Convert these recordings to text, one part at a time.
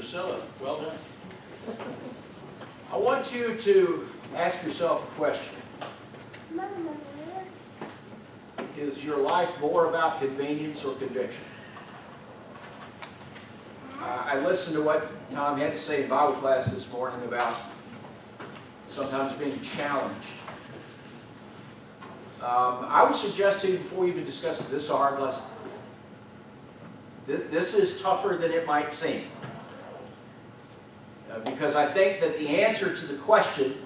Drusilla. Well done. I want you to ask yourself a question. Is your life more about convenience or conviction? I listened to what Tom had to say in Bible class this morning about sometimes being challenged. I would suggest to you, before we even discuss it, this is a hard lesson. This is tougher than it might seem. Because I think that the answer to the question,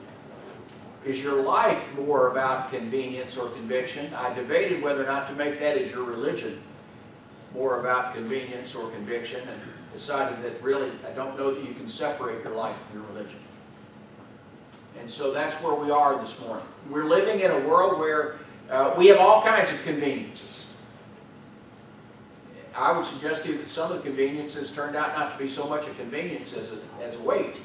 is your life more about convenience or conviction? I debated whether or not to make that as your religion more about convenience or conviction, and decided that really, I don't know that you can separate your life from your religion. And so that's where we are this morning. We're living in a world where we have all kinds of conveniences. I would suggest to you that some of the conveniences turned out not to be so much a convenience as a weight.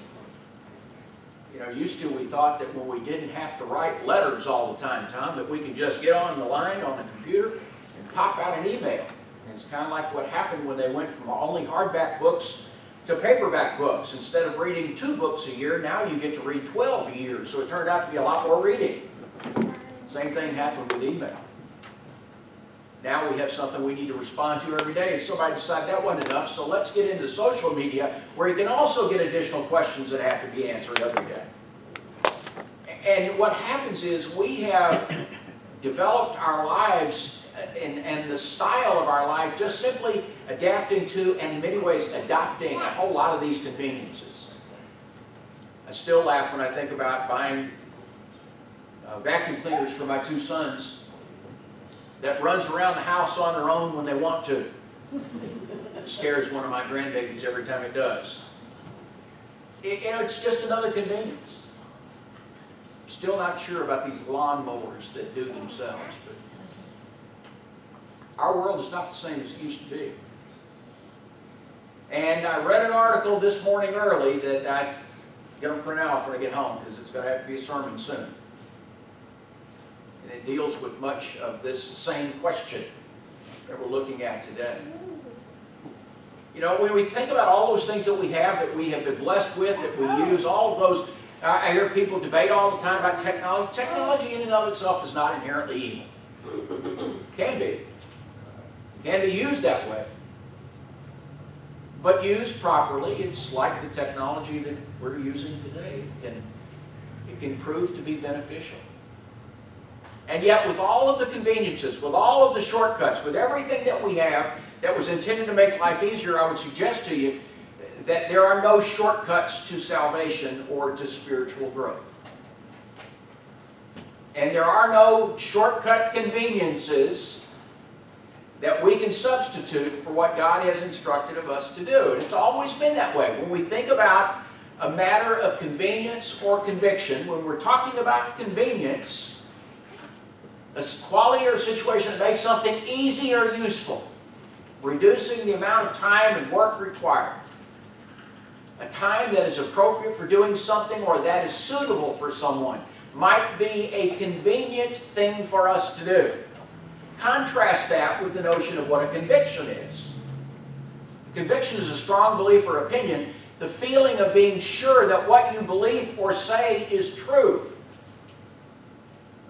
You know, used to we thought that when we didn't have to write letters all the time, Tom, that we could just get on the line on the computer and pop out an email. And it's kind of like what happened when they went from only hardback books to paperback books. Instead of reading 2 books a year, now you get to read 12 a year. So it turned out to be a lot more reading. Same thing happened with email. Now we have something we need to respond to every day. Somebody decided that wasn't enough, so let's get into social media, where you can also get additional questions that have to be answered every day. And what happens is we have developed our lives and the style of our life just simply adapting to, and in many ways adopting, a whole lot of these conveniences. I still laugh when I think about buying vacuum cleaners for my 2 sons that runs around the house on their own when they want to. It scares one of my grandbabies every time it does. It's just another convenience. Still not sure about these lawn mowers that do themselves, but our world is not the same as it used to be. And I read an article this morning early that I'm going to print out when I get home, because it's going to have to be a sermon soon. And it deals with much of this same question that we're looking at today. You know, when we think about all those things that we have been blessed with, that we use, all of those, I hear people debate all the time about technology. Technology in and of itself is not inherently evil. Can be. It can be used that way. But used properly, it's like the technology that we're using today. It can prove to be beneficial. And yet, with all of the conveniences, with all of the shortcuts, with everything that we have that was intended to make life easier, I would suggest to you that there are no shortcuts to salvation or to spiritual growth. And there are no shortcut conveniences that we can substitute for what God has instructed of us to do. And it's always been that way. When we think about a matter of convenience or conviction, when we're talking about convenience, a quality or situation that makes something easy or useful, reducing the amount of time and work required, a time that is appropriate for doing something or that is suitable for someone, might be a convenient thing for us to do. Contrast that with the notion of what a conviction is. Conviction is a strong belief or opinion, the feeling of being sure that what you believe or say is true.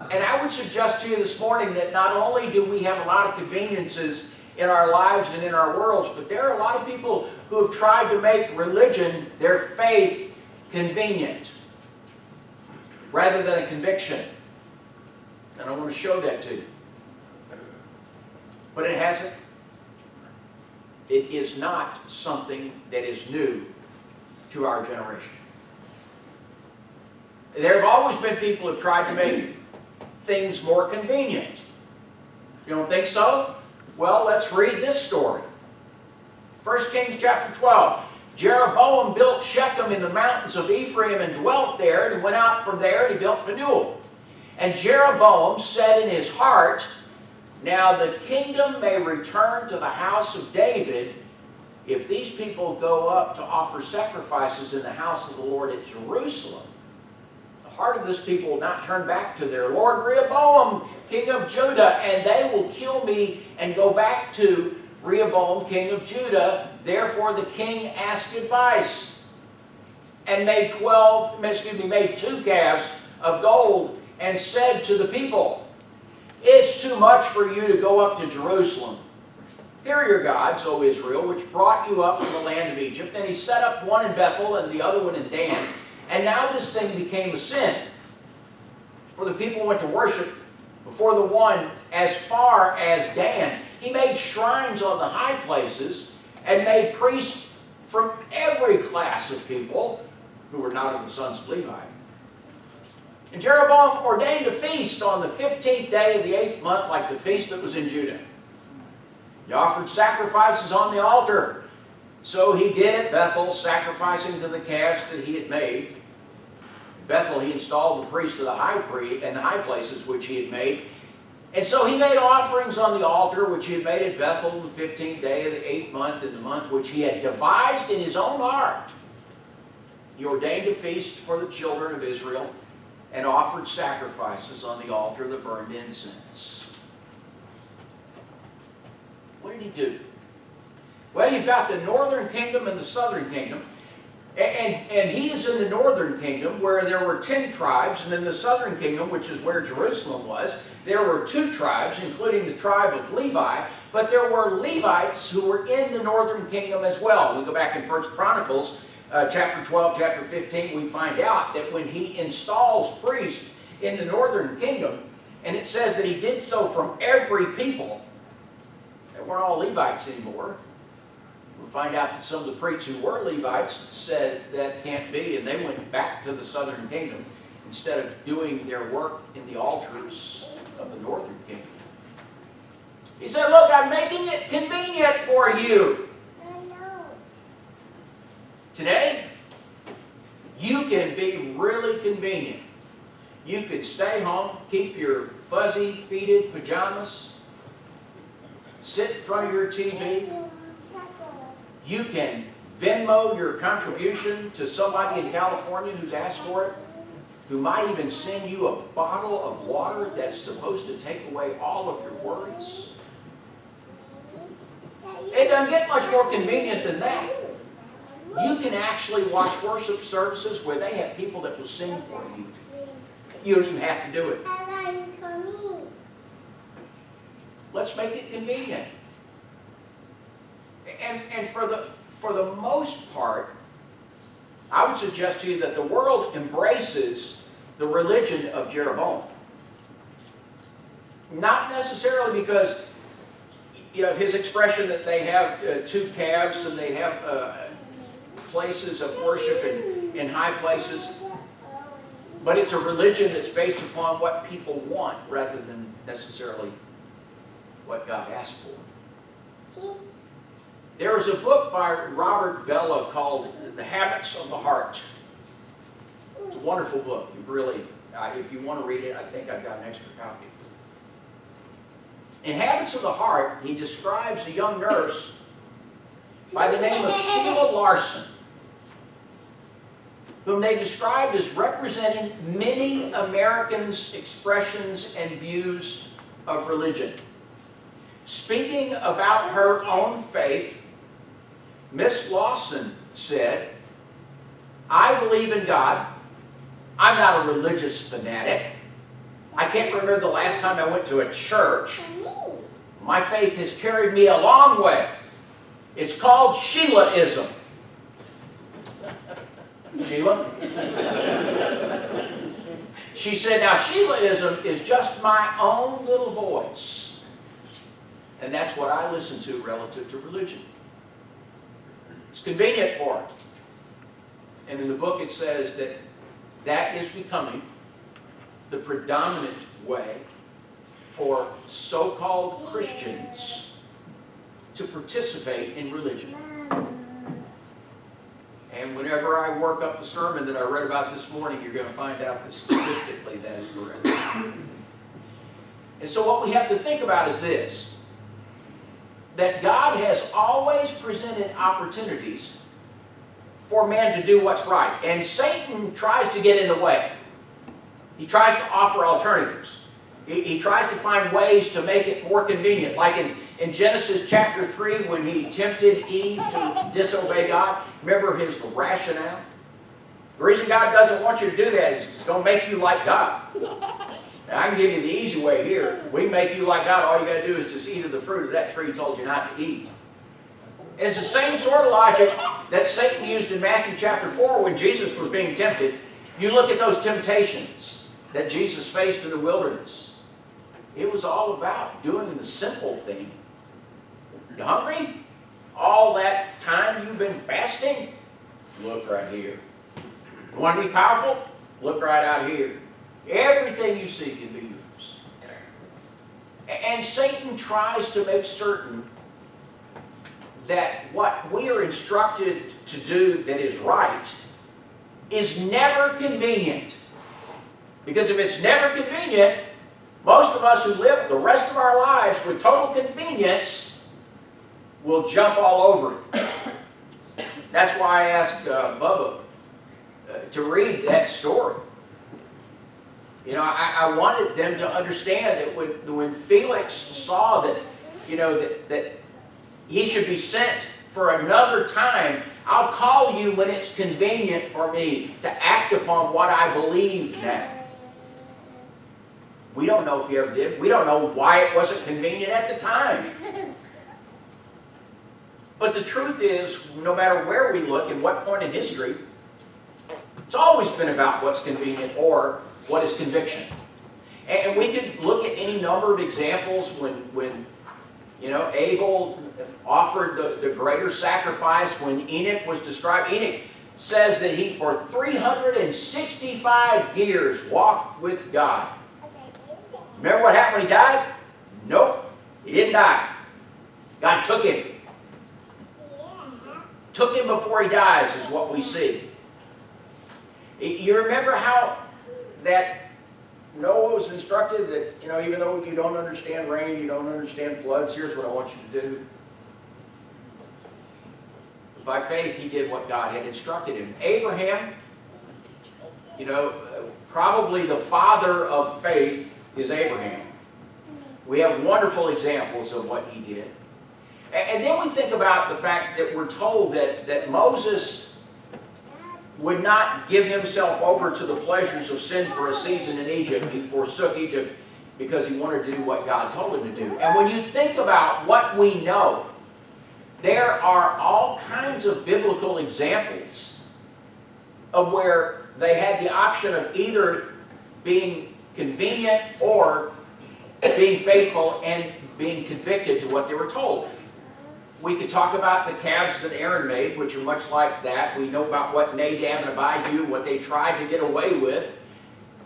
And I would suggest to you this morning that not only do we have a lot of conveniences in our lives and in our worlds, but there are a lot of people who have tried to make religion, their faith, convenient rather than a conviction. And I want to show that to you. But it hasn't. It is not something that is new to our generation. There have always been people who have tried to make things more convenient. You don't think so? Well, let's read this story. 1 Kings chapter 12. Jeroboam built Shechem in the mountains of Ephraim and dwelt there, and he went out from there and he built Penuel. And Jeroboam said in his heart, "Now the kingdom may return to the house of David if these people go up to offer sacrifices in the house of the Lord at Jerusalem. The heart of this people will not turn back to their Lord Rehoboam, king of Judah, and they will kill me and go back to Rehoboam, king of Judah, Therefore the king asked advice and made 2 calves of gold and said to the people, it's too much for you to go up to Jerusalem. Here are your gods, O Israel, which brought you up from the land of Egypt. And he set up one in Bethel and the other one in Dan. And now this thing became a sin. For the people went to worship before the one as far as Dan. He made shrines on the high places and made priests from every class of people who were not of the sons of Levi. And Jeroboam ordained a feast on the 15th day of the 8th month, like the feast that was in Judah. He offered sacrifices on the altar. So he did at Bethel, sacrificing to the calves that he had made. In Bethel he installed the priests of the high places which he had made. And so he made offerings on the altar which he had made at Bethel on the 15th day of the 8th month, in the month which he had devised in his own heart. He ordained a feast for the children of Israel and offered sacrifices on the altar that burned incense. What did he do? Well, you've got the northern kingdom and the southern kingdom. And he is in the northern kingdom where there were 10 tribes, and in the southern kingdom, which is where Jerusalem was, there were 2 tribes, including the tribe of Levi, but there were Levites who were in the northern kingdom as well. We go back in 1 Chronicles, chapter 12, chapter 15, we find out that when he installs priests in the northern kingdom, and it says that he did so from every people, they weren't all Levites anymore. We'll find out that some of the priests who were Levites said that can't be, and they went back to the southern kingdom instead of doing their work in the altars of the northern kingdom. He said, look, I'm making it convenient for you. Today, you can be really convenient. You could stay home, keep your fuzzy-feeted pajamas, sit in front of your TV. You can Venmo your contribution to somebody in California who's asked for it, who might even send you a bottle of water that's supposed to take away all of your worries. It doesn't get much more convenient than that. You can actually watch worship services where they have people that will sing for you. You don't even have to do it. Let's make it convenient. And for the most part, I would suggest to you that the world embraces the religion of Jeroboam. Not necessarily because of his expression that they have 2 calves and they have places of worship in high places, but it's a religion that's based upon what people want rather than necessarily what God asked for. There is a book by Robert Bellah called The Habits of the Heart. It's a wonderful book. You really, if you want to read it, I think I've got an extra copy. In Habits of the Heart, he describes a young nurse by the name of Sheila Larson, whom they described as representing many Americans' expressions and views of religion. Speaking about her own faith, Miss Lawson said, I believe in God. I'm not a religious fanatic. I can't remember the last time I went to a church. My faith has carried me a long way. It's called Sheilaism. Sheila? She said, now Sheilaism is just my own little voice. And that's what I listen to relative to religion. It's convenient for it. And in the book it says that that is becoming the predominant way for so-called Christians to participate in religion. And whenever I work up the sermon that I read about this morning, you're going to find out that statistically that is correct. And so what we have to think about is this, that God has always presented opportunities for man to do what's right. And Satan tries to get in the way. He tries to offer alternatives. He tries to find ways to make it more convenient. Like in Genesis chapter 3 when he tempted Eve to disobey God? Remember his rationale? The reason God doesn't want you to do that is it's going to make you like God. Now, I can give you the easy way here. We make you like God. All you got to do is just eat of the fruit of that tree he told you not to eat. And it's the same sort of logic that Satan used in Matthew chapter 4 when Jesus was being tempted. You look at those temptations that Jesus faced in the wilderness. It was all about doing the simple thing. You hungry? All that time you've been fasting? Look right here. You want to be powerful? Look right out here. Everything you see can be yours. And Satan tries to make certain that what we are instructed to do that is right is never convenient. Because if it's never convenient, most of us who live the rest of our lives with total convenience will jump all over it. That's why I asked Bubba to read that story. You know, I wanted them to understand that when Felix saw that, you know, that he should be sent for another time, I'll call you when it's convenient for me to act upon what I believe now. We don't know if he ever did. We don't know why it wasn't convenient at the time. But the truth is, no matter where we look and what point in history, it's always been about what's convenient or what is conviction. And we could look at any number of examples when you know, Abel offered the greater sacrifice, when Enoch was described. Enoch says that he, for 365 years, walked with God. Remember what happened when he died? Nope, he didn't die. God took him. Took him before he dies is what we see. You remember how that Noah was instructed that, you know, even though you don't understand rain, you don't understand floods, here's what I want you to do. By faith, he did what God had instructed him. Abraham, you know, probably the father of faith is Abraham. We have wonderful examples of what he did. And then we think about the fact that we're told that Moses would not give himself over to the pleasures of sin for a season in Egypt. He forsook Egypt because he wanted to do what God told him to do. And when you think about what we know, there are all kinds of biblical examples of where they had the option of either being convenient or being faithful and being convicted to what they were told. We could talk about the calves that Aaron made, which are much like that. We know about what Nadab and Abihu, what they tried to get away with.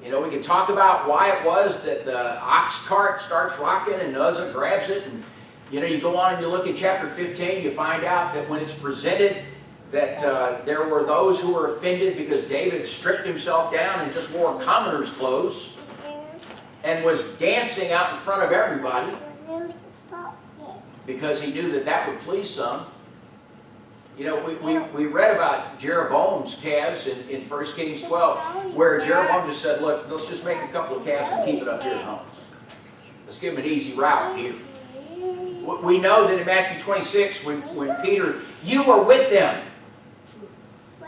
You know, we could talk about why it was that the ox cart starts rocking and Uzzah grabs it. And, you know, you go on and you look at chapter 15, you find out that when it's presented that there were those who were offended because David stripped himself down and just wore commoner's clothes and was dancing out in front of everybody, because he knew that that would please some. You know, we read about Jeroboam's calves in 1 Kings 12, where Jeroboam just said, look, let's just make a couple of calves and keep it up here at home. Let's give him an easy route here. We know that in Matthew 26, when Peter, you were with them.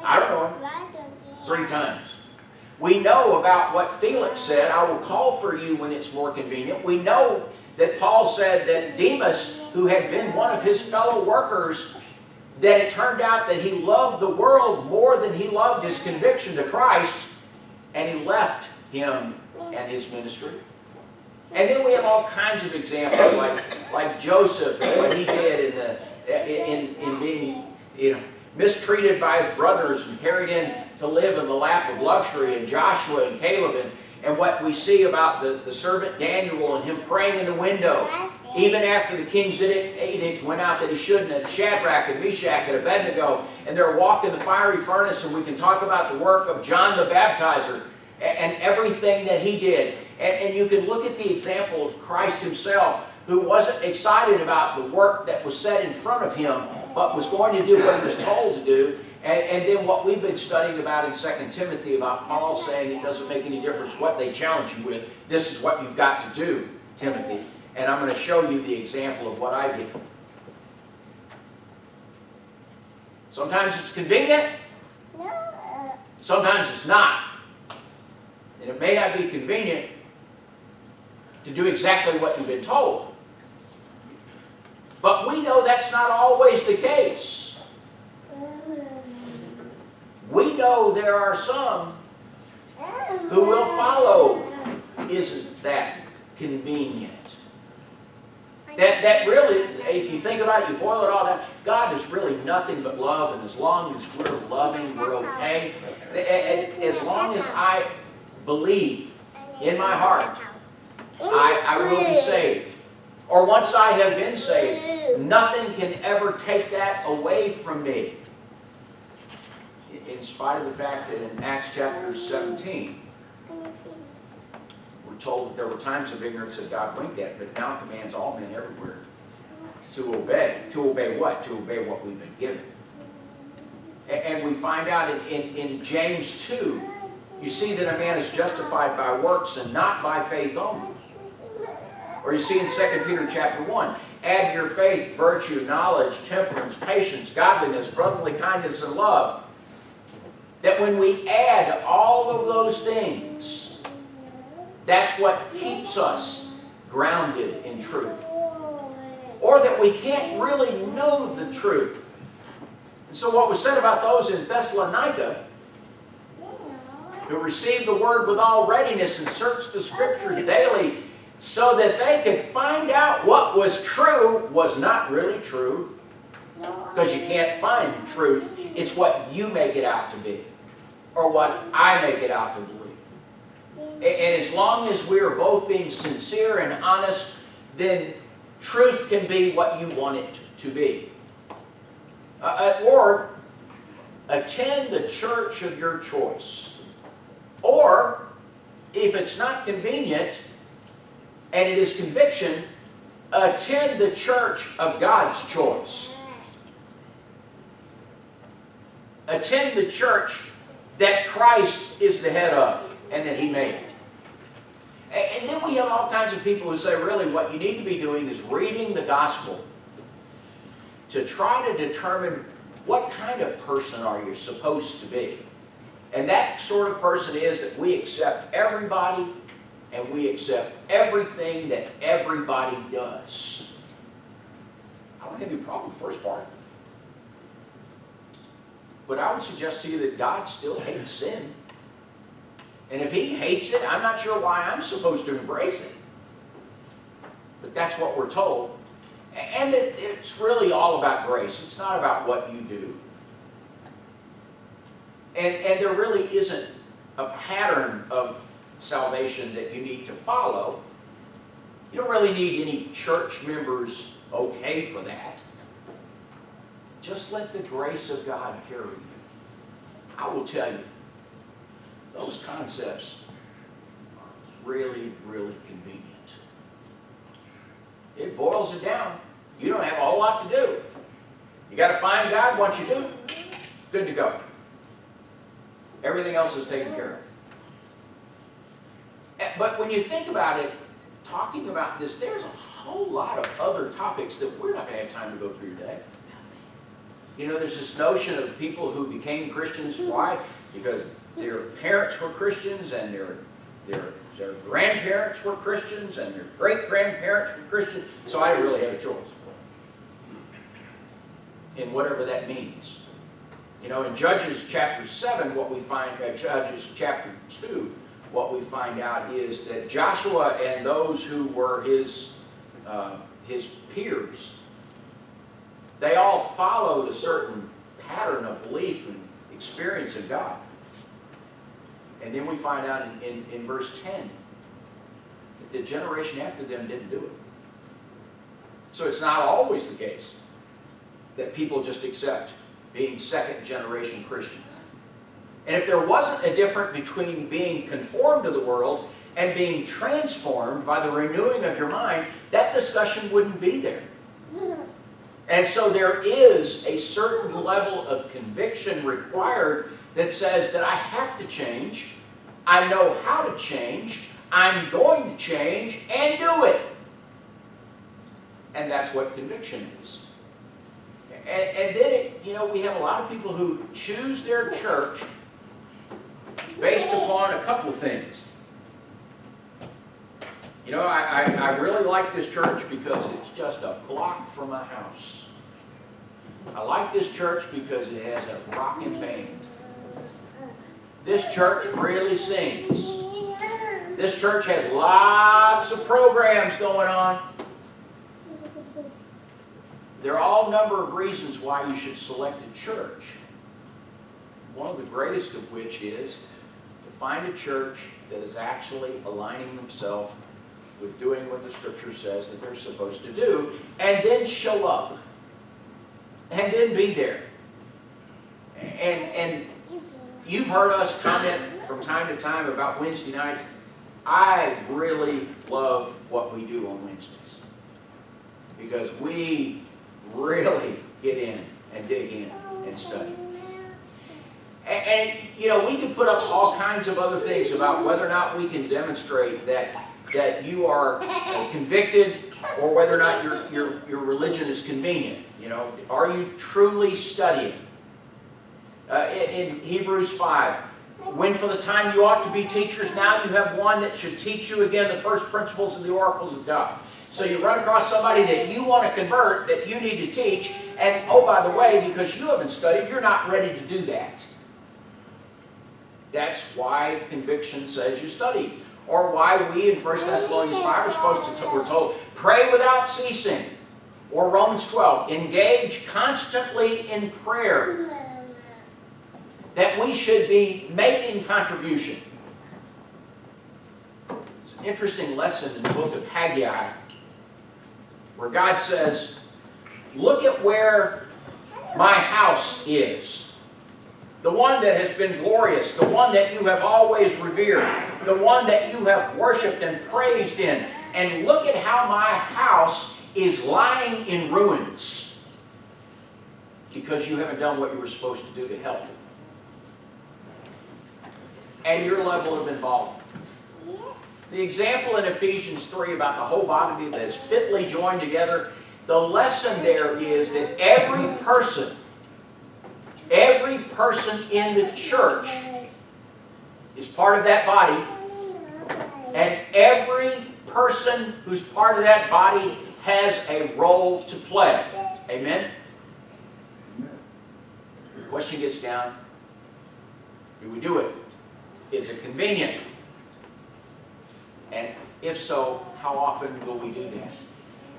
I don't know, 3 times. We know about what Felix said, I will call for you when it's more convenient. We know that Paul said that Demas, who had been one of his fellow workers, that it turned out that he loved the world more than he loved his conviction to Christ, and he left him and his ministry. And then we have all kinds of examples, like Joseph and what he did in being, you know, mistreated by his brothers and carried in to live in the lap of luxury, and Joshua and Caleb, and what we see about the servant Daniel and him praying in the window, even after the king's edict went out that he shouldn't, and Shadrach and Meshach and Abednego, and they're walking the fiery furnace, and we can talk about the work of John the Baptizer and everything that he did. And you can look at the example of Christ himself, who wasn't excited about the work that was set in front of him, but was going to do what he was told to do. And then what we've been studying about in 2 Timothy about Paul saying it doesn't make any difference what they challenge you with. This is what you've got to do, Timothy. And I'm going to show you the example of what I did. Sometimes it's convenient, sometimes it's not. And it may not be convenient to do exactly what you've been told. But we know that's not always the case. We know there are some who will follow, isn't that convenient? That really, if you think about it, you boil it all down, God is really nothing but love, and as long as we're loving, we're okay. As long as I believe in my heart, I will be saved. Or once I have been saved, nothing can ever take that away from me. In spite of the fact that in Acts chapter 17, we're told that there were times of ignorance that God winked at, but now commands all men everywhere to obey. To obey what? To obey what we've been given. And we find out in James 2, you see that a man is justified by works and not by faith only. Or you see in 2 Peter chapter 1, add your faith, virtue, knowledge, temperance, patience, godliness, brotherly kindness, and love. That when we add all of those things, that's what keeps us grounded in truth. Or that we can't really know the truth. And so what was said about those in Thessalonica, who received the word with all readiness and searched the Scriptures daily, so that they could find out what was true was not really true. Because you can't find truth. It's what you make it out to be. Or what I make it out to believe. And as long as we're both being sincere and honest, then truth can be what you want it to be. Or attend the church of your choice. Or, if it's not convenient, and it is conviction, attend the church of God's choice. Attend the church that Christ is the head of and that He made. And then we have all kinds of people who say, really, what you need to be doing is reading the gospel to try to determine what kind of person are you supposed to be. And that sort of person is that we accept everybody and we accept everything that everybody does. I don't have any problem with the first part. But I would suggest to you that God still hates sin. And if He hates it, I'm not sure why I'm supposed to embrace it. But that's what we're told. And it's really all about grace. It's not about what you do. And there really isn't a pattern of salvation that you need to follow. You don't really need any church members okay for that. Just let the grace of God carry you. I will tell you, those concepts are really, really convenient. It boils it down. You don't have a whole lot to do. You got to find God. Once you do, good to go. Everything else is taken care of. But when you think about it, talking about this, there's a whole lot of other topics that we're not going to have time to go through today. You know, there's this notion of people who became Christians. Why? Because their parents were Christians, and their grandparents were Christians, and their great-grandparents were Christians, so I didn't really have a choice. In whatever that means. You know, in Judges chapter 7, what we find, Judges chapter 2, what we find out is that Joshua and those who were his peers, they all followed a certain pattern of belief and experience of God. And then we find out in verse 10 that the generation after them didn't do it. So it's not always the case that people just accept being second-generation Christians. And if there wasn't a difference between being conformed to the world and being transformed by the renewing of your mind, that discussion wouldn't be there. And so there is a certain level of conviction required that says that I have to change, I know how to change, I'm going to change, and do it. And that's what conviction is. And then, we have a lot of people who choose their church based upon a couple of things. I really like this church because it's just a block from my house. I like this church because it has a rocking band. This church really sings. This church has lots of programs going on. There are all number of reasons why you should select a church. One of the greatest of which is to find a church that is actually aligning themselves with doing what the Scripture says that they're supposed to do, and then show up, and then be there. And you've heard us comment from time to time about Wednesday nights. I really love what we do on Wednesdays, because we really get in and dig in and study. And we can put up all kinds of other things about whether or not we can demonstrate that you are convicted, or whether or not your religion is convenient. Are you truly studying? In Hebrews 5, when for the time you ought to be teachers, now you have one that should teach you again the first principles of the oracles of God. So you run across somebody that you want to convert, that you need to teach, and oh, by the way, because you haven't studied, you're not ready to do that. That's why conviction says you study. Or why we in 1 Thessalonians 5 are supposed to, we're told, pray without ceasing. Or Romans 12, engage constantly in prayer. That we should be making contribution. It's an interesting lesson in the book of Haggai, where God says, look at where my house is. The one that has been glorious, the one that you have always revered, the one that you have worshipped and praised in. And look at how my house is lying in ruins, because you haven't done what you were supposed to do to help it. And your level of involvement. The example in Ephesians 3 about the whole body that is fitly joined together, the lesson there is that every person in the church is part of that body, and every person who's part of that body has a role to play. Amen? The question gets down, do we do it? Is it convenient? And if so, how often will we do that?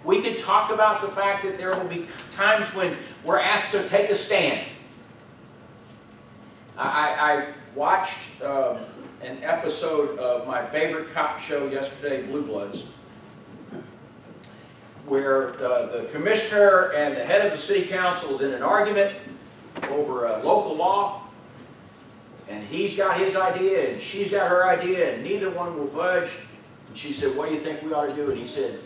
We could talk about the fact that there will be times when we're asked to take a stand. I watched an episode of my favorite cop show yesterday, Blue Bloods, where the commissioner and the head of the city council is in an argument over a local law, and he's got his idea and she's got her idea, and neither one will budge. And she said, what do you think we ought to do? And he said,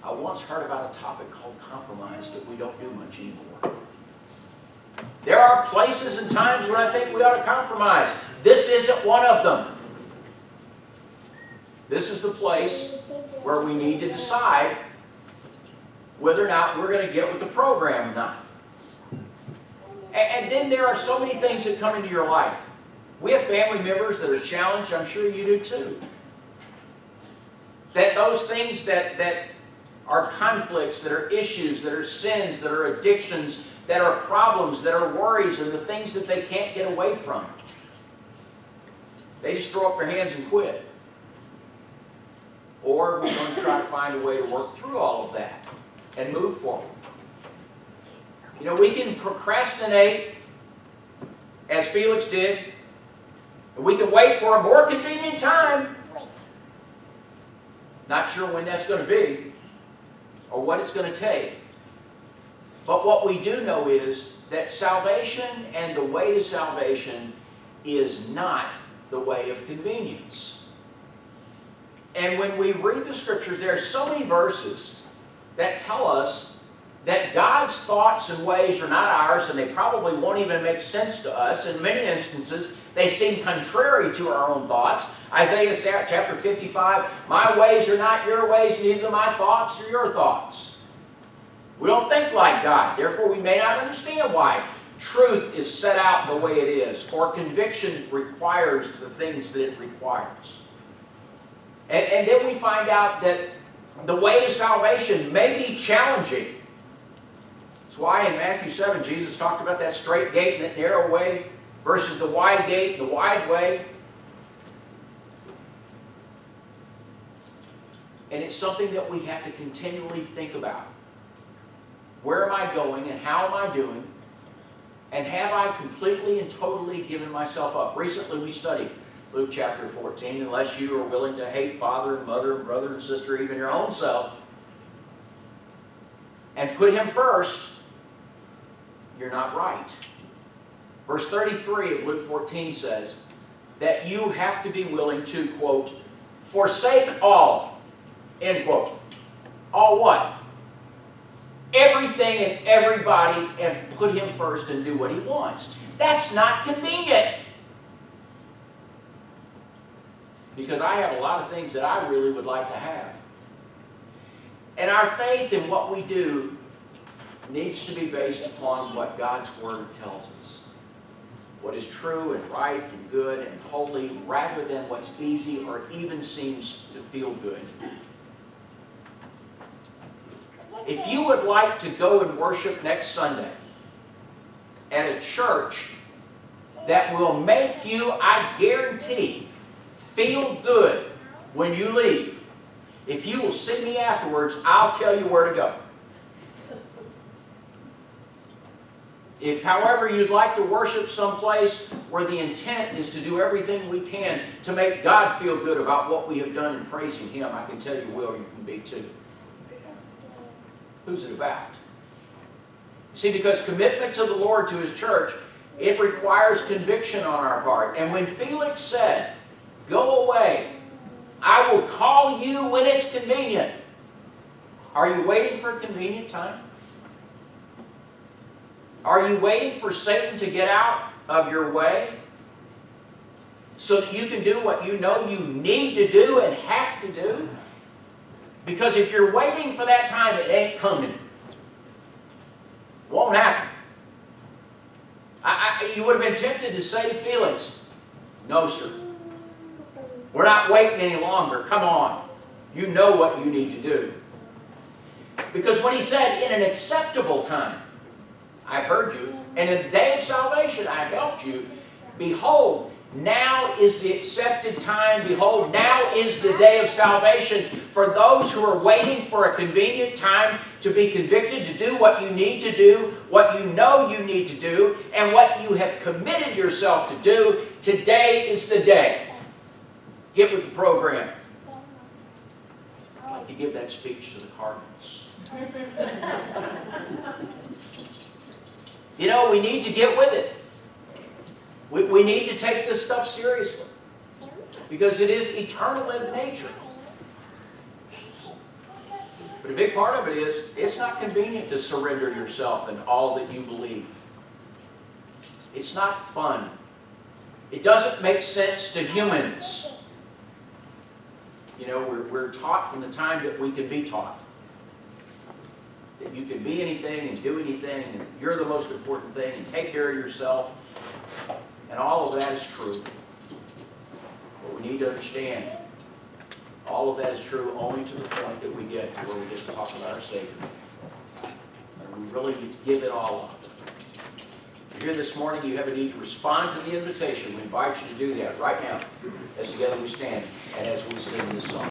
I once heard about a topic called compromise that we don't do much anymore. There are places and times when I think we ought to compromise. This isn't one of them. This is the place where we need to decide whether or not we're going to get with the program or not. And then there are so many things that come into your life. We have family members that are challenged. I'm sure you do too. That those things that are conflicts, that are issues, that are sins, that are addictions, that are problems, that are worries, and the things that they can't get away from. They just throw up their hands and quit. Or we're going to try to find a way to work through all of that and move forward. We can procrastinate, as Felix did. We can wait for a more convenient time. Not sure when that's going to be or what it's going to take. But what we do know is that salvation and the way to salvation is not the way of convenience. And when we read the Scriptures, there are so many verses that tell us that God's thoughts and ways are not ours, and they probably won't even make sense to us. In many instances, they seem contrary to our own thoughts. Isaiah chapter 55, my ways are not your ways, neither my thoughts are your thoughts. We don't think like God. Therefore, we may not understand why truth is set out the way it is, or conviction requires the things that it requires. And then we find out that the way to salvation may be challenging. That's why in Matthew 7, Jesus talked about that straight gate and that narrow way versus the wide gate and the wide way. And it's something that we have to continually think about. Where am I going and how am I doing? And have I completely and totally given myself up? Recently we studied Luke chapter 14. Unless you are willing to hate father and mother and brother and sister, even your own self, and put him first, you're not right. Verse 33 of Luke 14 says that you have to be willing to, quote, forsake all, end quote. All what? Everything and everybody, and put him first and do what he wants. That's not convenient. Because I have a lot of things that I really would like to have. And our faith in what we do needs to be based upon what God's Word tells us. What is true and right and good and holy, rather than what's easy or even seems to feel good. If you would like to go and worship next Sunday at a church that will make you, I guarantee, feel good when you leave, if you will see me afterwards, I'll tell you where to go. If, however, you'd like to worship someplace where the intent is to do everything we can to make God feel good about what we have done in praising Him, I can tell you, Will, you can be too. Who's it about? See, because commitment to the Lord, to His church, it requires conviction on our part. And when Felix said, go away, I will call you when it's convenient. Are you waiting for a convenient time? Are you waiting for Satan to get out of your way so that you can do what you know you need to do and have to do? Because if you're waiting for that time, it ain't coming. Won't happen. You would have been tempted to say to Felix, no, sir. We're not waiting any longer. Come on. You know what you need to do. Because when he said, in an acceptable time, I've heard you, and in the day of salvation, I've helped you, behold, now is the accepted time. Behold, now is the day of salvation for those who are waiting for a convenient time to be convicted to do what you need to do, what you know you need to do, and what you have committed yourself to do. Today is the day. Get with the program. I'd like to give that speech to the Cardinals. You know, we need to get with it. We need to take this stuff seriously. Because it is eternal in nature. But a big part of it is, it's not convenient to surrender yourself and all that you believe. It's not fun. It doesn't make sense to humans. You know, we're taught from the time that we can be taught. That you can be anything and do anything, and you're the most important thing, and take care of yourself. And all of that is true. But we need to understand, all of that is true only to the point that we get to where we get to talk about our Savior. And we really need to give it all up. If you're here this morning, you have a need to respond to the invitation. We invite you to do that right now, as together we stand and as we sing this song.